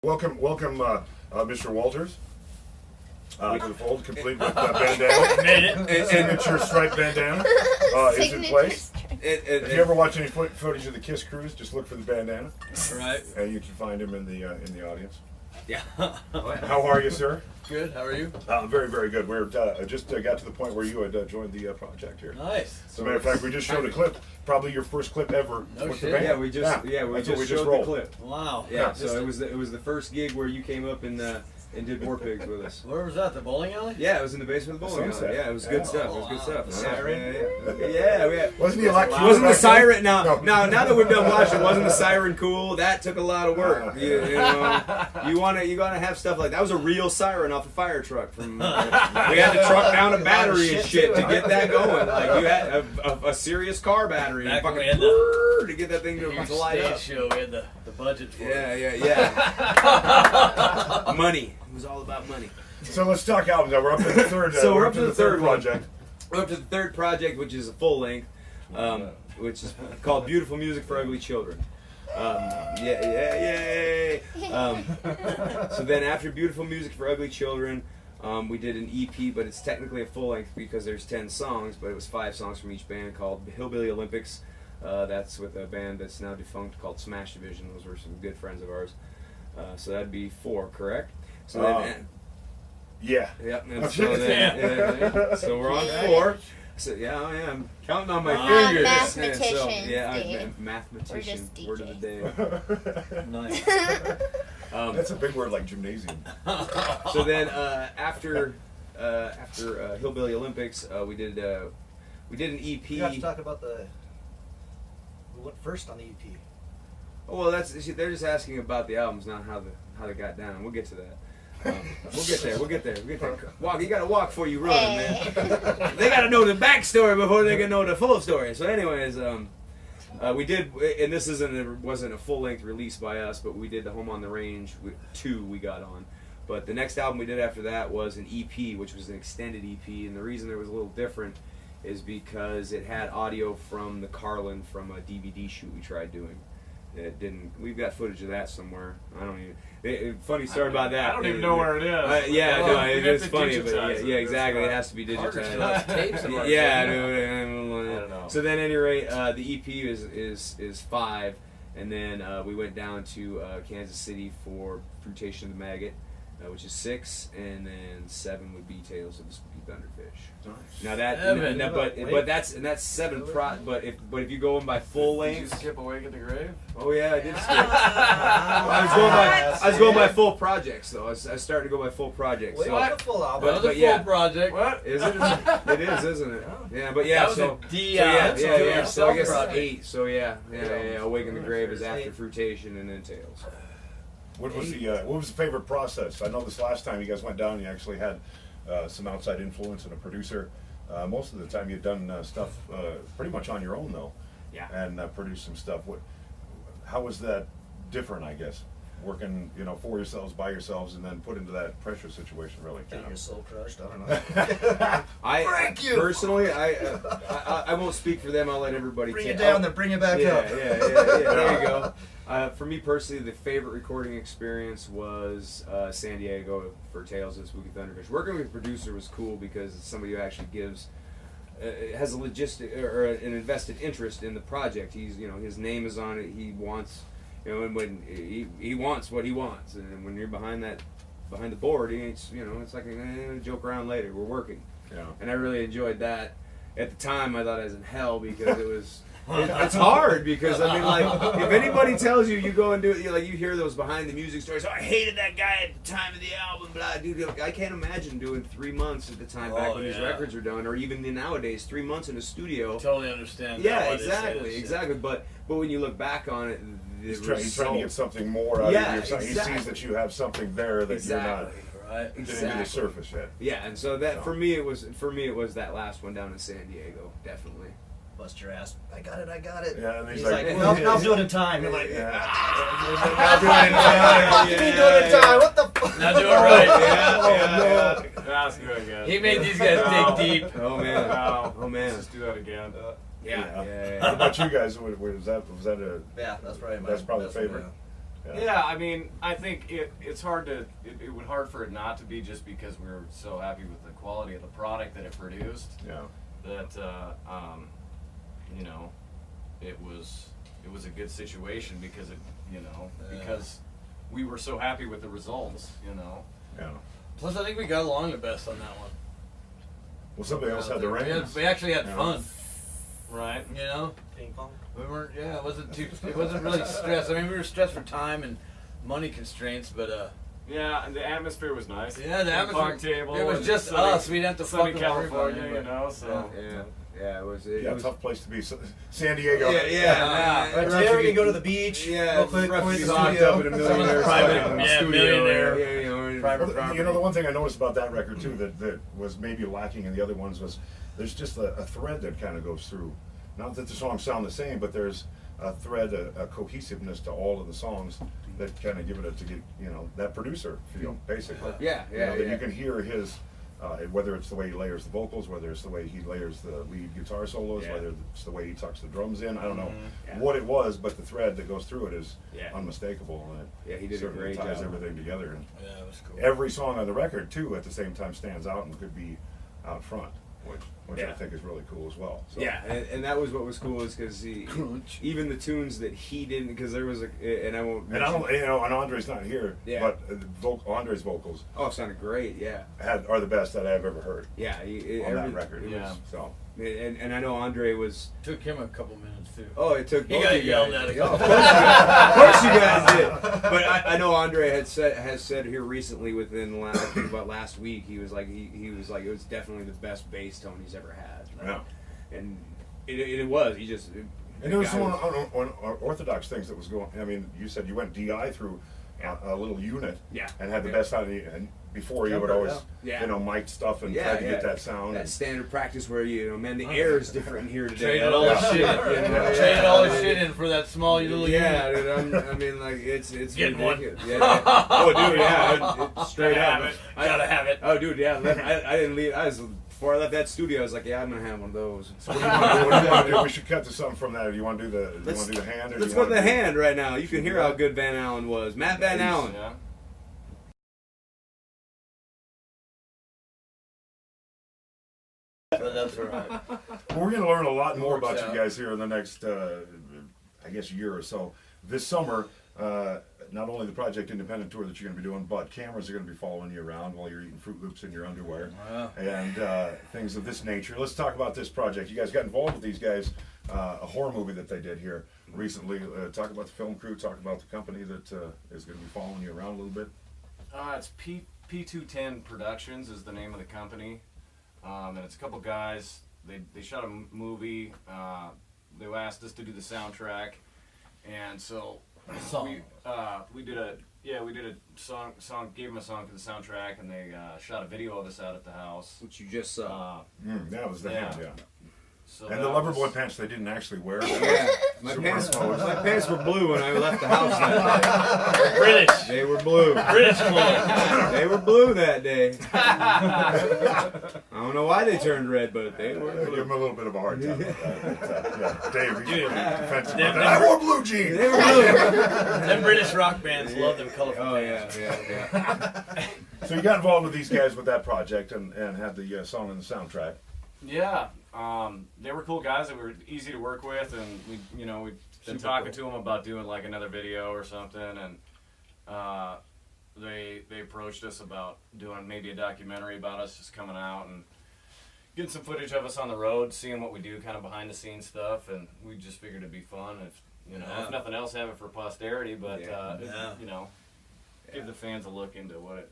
Welcome, Mr. Walters, to the fold, complete with bandana. Made it. Signature stripe bandana is in place. If you ever watch any footage of the Kiss Cruise, just look for the bandana. Right. And you can find him in the audience. Yeah. How are you, sir? Good. How are you? Very, very good. We're just got to the point where you had joined the project here. Nice. As a matter of fact, we just showed a clip, probably your first clip ever with the band. Yeah, we just showed the clip. Wow. Yeah, so it was the first gig where you came up and did War Pigs with us. Where was that? The bowling alley? Yeah, it was in the basement of the bowling alley. Yeah, it was good stuff. It was good stuff. The siren? Yeah. Wasn't he like? Wasn't the siren now that we've done watching? Wasn't the siren cool? That took a lot of work. You gotta have stuff like that. Was a real siren off a fire truck. From we had to truck down a battery and shit to get that going. Like you had a serious car battery Back and when fucking we had to get that thing to light stage up. show. We had the budget for it. Yeah. Money. It was all about money. So let's talk albums. Now we're up to the third. We're up to the third project. We're up to the third project, which is a full length, which is called "Beautiful Music for Ugly Children." Yay! So then, after "Beautiful Music for Ugly Children," we did an EP, but it's technically a full length because there's 10 songs, but it was 5 songs from each band called Hillbilly Olympics. That's with a band that's now defunct called Smash Division. Those were some good friends of ours. So that'd be 4, correct? So then, yeah. Yep. And so we're on 4. So I'm counting on my fingers. Mathematicians, mathematician. We're Word of the day. Nice. That's a big word like gymnasium. So then after Hillbilly Olympics, we did an EP. You have to talk about who went first on the EP. Oh well, they're just asking about the albums, not how they got down. We'll get to that. We'll get there. Walk. You got to walk before you run, man. They got to know the backstory before they can know the full story. So, anyways, we did, and this wasn't a full length release by us, but we did the Home on the Range 2. We got on, but the next album we did after that was an EP, which was an extended EP, and the reason it was a little different is because it had audio from the Carlin from a DVD shoot we tried doing. It didn't. We've got footage of that somewhere. I don't even. Funny story about that. I don't even know where it is. It's funny, but yeah, exactly. It has to be digitized. Tapes and I don't know. So then, at any rate, the EP is 5, and then we went down to Kansas City for Fruitation of the Maggot, which is 6, and then 7 would be Tales of the Spooky Thunderfish. Nice. Now that's 7 but if you go in by full length. Did you skip Awake at the Grave? Oh yeah, I did skip. I was going by full projects though. I started to go by full projects. Wait, So, what? Full album. but Another yeah. full project. What? Is it? It is, isn't it? Yeah, but yeah. That was So a D. So I guess project. 8. So yeah. Awake in the Grave is after Fruitation and then Tales. What was the favorite process? I know this last time you guys went down, you actually had some outside influence and a producer. Most of the time you've done stuff pretty much on your own though. Yeah. And produced some stuff. How was that different? I guess working for yourselves, by yourselves, and then put into that pressure situation really. Getting your soul crushed. I don't know. Personally, I won't speak for them. I'll let everybody Bring it down, then bring it back up. Yeah. There you go. For me personally, the favorite recording experience was San Diego for Tales of the Spooky Thunderfish. Working with a producer was cool because it's somebody who actually has a or an invested interest in the project. His name is on it. He wants, and when he wants what he wants, and when you're behind the board, it's like a joke around later. We're working, and I really enjoyed that. At the time, I thought I was in hell because it was. It's hard because if anybody tells you go and do it, you hear those behind the music stories. Oh, I hated that guy at the time of the album. Blah, dude. I can't imagine doing 3 months at the time back when these records are done, or even nowadays 3 months in a studio. Totally understand. Yeah, exactly. But when you look back on it, he's trying to get something more out of you. Exactly. He sees that you have something there that you're not. Right. Getting to the surface yet. Yeah, and so that for me it was that last one down in San Diego, definitely. Bust your ass. I got it. Yeah, and he's like, well, I'll do it in time. You're like, I'll do it in time. You mean do it in time? What the fuck? Now do it right. Yeah. That's good. He made these guys dig deep. Oh man. Wow. Oh man. Let's just do that again. Yeah. What about you guys? Was that a? Yeah, that's probably my That's probably best favorite. one, Yeah, I mean, I think it's hard to, it would hard for it not to be, just because we were so happy with the quality of the product that it produced. Yeah. That, you know, it was a good situation because because we were so happy with the results, you know. Yeah. Plus, I think we got along the best on that one. Well, somebody else had the reins. We actually had Yeah. fun. Right. You know, Ping pong. we weren't. Yeah, it wasn't really stressed. I mean, we were stressed for time and money constraints, but Yeah, and the atmosphere was nice. yeah, the Ping pong atmosphere. table. It was and just sunny- us. We didn't have to sunny fucking worry about California, anybody. you know. So Yeah, it was. Yeah, tough place to be. San Diego. Rough Jerry to can go to get- the beach. Yeah, real it's quick. rough Go to in get the locked studio. up in a millionaire Private- studio. millionaire. Yeah, you know. Private Well, property. you know, the one thing I noticed about that record too that was maybe lacking in the other ones was there's just a thread that kind of goes through. Not that the songs sound the same, but there's a thread, a cohesiveness to all of the songs that kind of give it that producer feel, basically. Yeah, You yeah, know, that yeah. you can hear his, whether it's the way he layers the vocals, whether it's the way he layers the lead guitar solos, Yeah. whether it's the way he tucks the drums in. I don't know Yeah. what it was, but the thread that goes through it is Yeah. unmistakable. And it Yeah, he did a certainly great ties job. everything together. And Yeah, it was cool. every song on the record too at the same time stands out and could be out front, which I Yeah. think is really cool as well. So. Yeah, and that was what was cool, is because Crunch. even the tunes that he didn't, because there was and I won't. And I don't, mention- and Andre's not here, Yeah. but Andre's vocals Oh, it sounded great. Yeah, are the best that I've ever heard yeah. on that record. It Yeah. was, So and I know Andre was. Took him a couple minutes too. Oh, it took He both got you yelled guys. at again. Oh, of course you guys did. But I know Andre has said here recently, within I think about last week, he was like he was like, it was definitely the best bass tone he's ever had. yeah. And it was. He just. And there was the some guy unorthodox things that was going. I mean, you said you went DI through a little unit, Yeah. and had the Yeah. best out of it. And before you would Temper, always, yeah. mic stuff and Yeah, try to yeah. get that sound. That and- standard practice where man, the air is different in here today. Traded all the Yeah. shit. Yeah. Traded all the shit in for that small little Yeah, unit. dude, I mean, like it's Getting one. ridiculous. Yeah. Oh, dude, yeah, straight Gotta up. have it. Gotta have it. Oh, dude, yeah. I didn't leave. Before I left that studio, I was like, yeah, I'm gonna have one of those. So what do you want to do? What do you want to do? We should cut to something from that. Do you want to do the? Do you Let's- want to do the hand? Or Let's do go you to the wanna do- hand right now. You can hear how good Van Allen was. Matt Van Allen. Yeah. But that's alright. Well, we're going to learn a lot more Works about out. you guys here in the next, I guess, year or so. This summer, not only the Project Independent tour that you're going to be doing, but cameras are going to be following you around while you're eating Fruit Loops in your underwear Wow. and things of this nature. Let's talk about this project. You guys got involved with these guys, a horror movie that they did here recently. Talk about the film crew. Talk about the company that is going to be following you around a little bit. It's P210 Productions is the name of the company, and it's a couple guys. They shot a movie. They asked us to do the soundtrack, and so Song. we did a song. Gave them a song for the soundtrack, and they shot a video of us out at the house. Which you just saw. That was the Yeah. hand, yeah. So And that the Loverboy was- pants they didn't actually wear. Yeah, my pants were blue when I left the house that day. British. They were blue. British clothes. They were blue that day. I don't know why they turned red, but they were Give blue. him a little bit of a hard time about that. But, yeah, Dave, he's pretty defensive Them- about that. I wore blue jeans! They were blue. Them British rock bands love them colorful Oh yeah, pants. yeah. So you got involved with these guys with that project and had the song and the soundtrack. Yeah, they were cool guys. They were easy to work with, and we'd been talking to them about doing like another video or something, and they approached us about doing maybe a documentary about us just coming out and getting some footage of us on the road, seeing what we do, kind of behind the scenes stuff, and we just figured it'd be fun if if nothing else, have it for posterity, but give the fans a look into what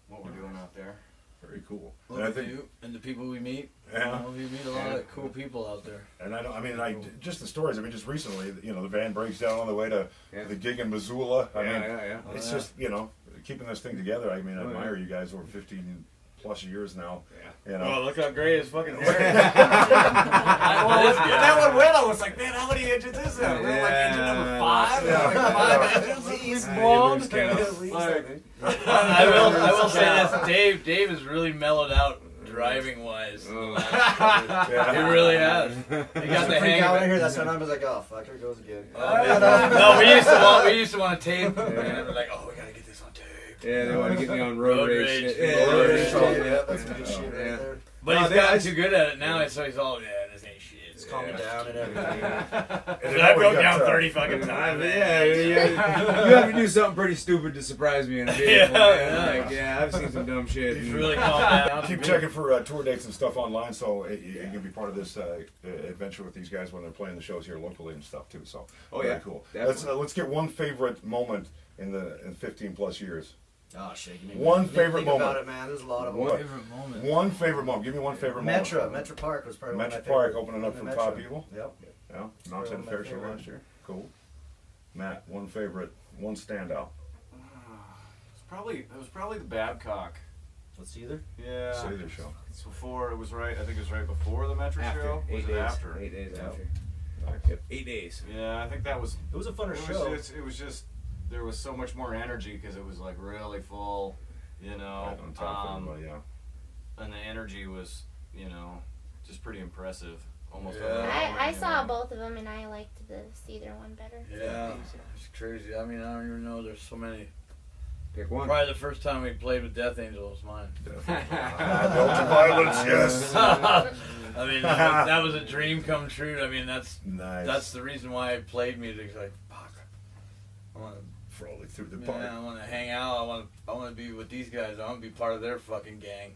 we're doing out there. Very cool. What And I we think, do and the people we meet. Yeah. You know, we meet a lot of cool people out there. and just the stories. I mean, just recently, the van breaks down on the way to Yeah. the gig in Missoula. I mean, Yeah. it's Yeah. just keeping this thing together. I mean, I Oh, yeah. admire you guys over 15 plus years now. Yeah. Oh, look how great his fucking hair is. That one went. I was like, man, how many engines is that? We're like engine number 5. Yeah. Like 5 engines. He's blonde. Like, I will say this: Dave is really mellowed out driving wise. Oh. It really has. You got the Freak hang out of right here. it. That's when I was like, oh fuck, here goes again. No, we used to want to tape, and we're like, oh, we gotta get this on tape. Yeah, they want to get me on road, Road rage. rage. Shit. Yeah, Road road rage. rage. Yeah, that's some good shit right Yeah. there. But No, he's they- gotten too good at it now, so he's all, this ain't shit. It's calming Yeah. down and everything. And I broke got, down 30 fucking times. Yeah, you have to do something pretty stupid to surprise me in a vehicle. Yeah. Like, I've seen some dumb shit. He's really calmed down. Keep checking for tour dates and stuff online, so you can be part of this adventure with these guys when they're playing the shows here locally and stuff too. So, Oh, very yeah, cool. definitely. Let's get one favorite moment in 15 plus years. Oh shit! Give me One favorite think moment. about it, man. There's a lot of them. One Favorite moment. One favorite moment. Give me one favorite moment. Metro Park was probably one of Metro my Park favorite. opening up for Metro. Top Evil. Yep. Yeah, knocked one in the of my fair show favorite. last year. Cool. Matt, one favorite, one standout. It was probably the Babcock. What's either? Yeah. Cedar show. It's before, it was right, I think it was right before the Metro After. show. 8 Was days. it after? 8 days Yeah. after. Nice. Yep. 8 days. Yeah, I think that was, It was a funner it show. was just, there was so much more energy because it was like really full, you know. Right on top of everybody, yeah. And the energy was, you know, just pretty impressive. Almost Yeah. overwhelming, I you saw know. both of them, and I liked the Cedar one better. Yeah, it's crazy. I mean, I don't even know. There's so many. Pick one. Probably the first time we played with Death Angel was mine. Ultraviolence, yes. I mean, that was a dream come true. I mean, that's Nice. the reason why I played music. Like, fuck, I want Frolic through the to, park. I want to hang out. I want to be with these guys. I want to be part of their fucking gang.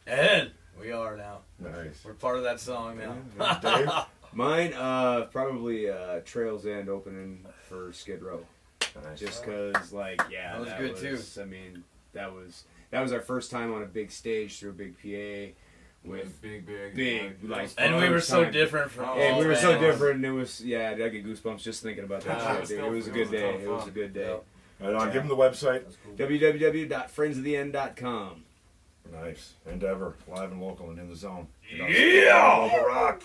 And we are now. Nice. We're part of that song now. Dave? Mine, probably Trails End opening for Skid Row. Nice. Just cause, like, That was good, too. I mean, that was our first time on a big stage through a big PA with big, like. And we were first so time. different from all And we were so bands. different, and it was I get goosebumps just thinking about that Yeah, shit. Dude. still- It was a it good was a day. ton of It was a fun. good day. Give them the website. That's cool. www.friendsoftheend.com. Nice. ENDever, live and local and in the zone. Yeah! Rock.